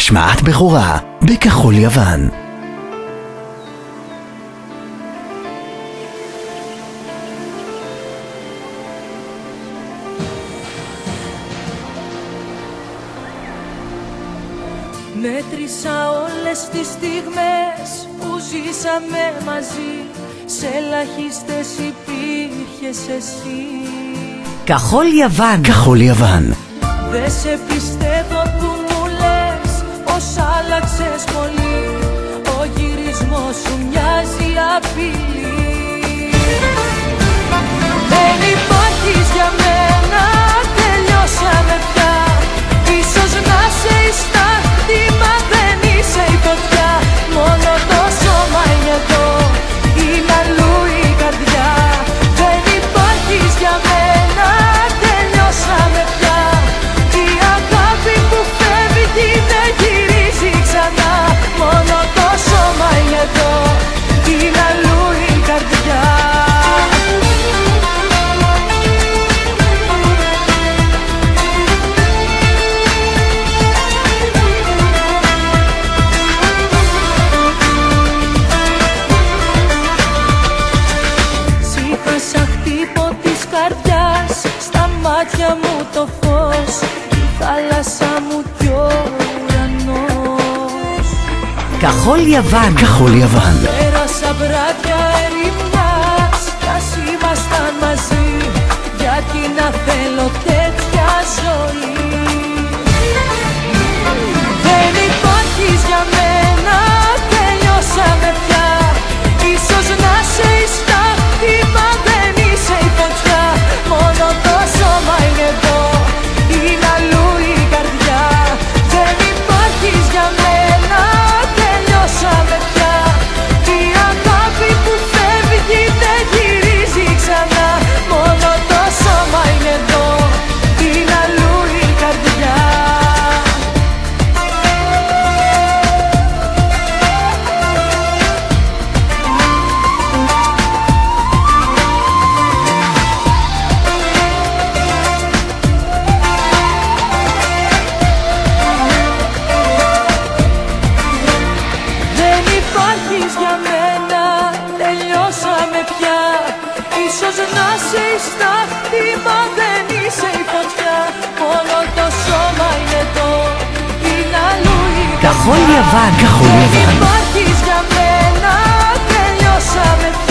השמעת בכורה בכחול לבן. Μέτρησα όλες τις στιγμές που ζήσαμε μαζί, σε ελαχίστες υπήρχες εσύ. Καθόλ Λιαβάν. Καθόλ Λιαβάν. Δεν σε πιστεύω που μου λες πως άλλαξες πολύ, ο γυρισμός σου μοιάζει απειλή. Δεν υπάρχεις για μένα, τελειώσαμε πια. Ίσως να σε η στάχτη, μα δεν είσαι η φωτιά. Μόνο το σώμα είναι εδώ, είναι αλλού η καρδιά. Δεν υπάρχεις για μένα, τελειώσαμε πια. Η αγάπη που φεύγει δεν γυρίζει ξανά. Μόνο το σώμα είναι εδώ, είναι αλλού η καρδιά. Στα μάτια μου το φως, η θάλασσα μου κι ο ουρανός. Καθόλ Λιαβάν. Καθόλ Λιαβάν. Πέρασα βράδια ερημιάς κι ας ήμασταν μαζί, γιατί να θέλω τέτοια ζωή. Δεν υπάρχεις για μένα, τελειώσαμε πια. Ίσως να σε η στάχτη, μα δεν είσαι η φωτιά. Μόνο το σώμα είναι εδώ, είναι αλλού η καρδιά. Δεν υπάρχεις για μένα, τελειώσαμε πια. Η αγάπη που φεύγει δεν γυρίζει ξανά. Μόνο το σώμα είναι εδώ, είναι αλλού η καρδιά. Για μένα, τελειώσαμε πια. Ίσως να σε η στάχτη, μα δεν είσαι η φωτιά. Μόνο το σώμα είναι εδώ, είναι αλλού η καρδιά. Καθόλ Λιαβάν. Καθόλ Λιαβάν. Δεν υπάρχεις για μένα, τελειώσαμε πια.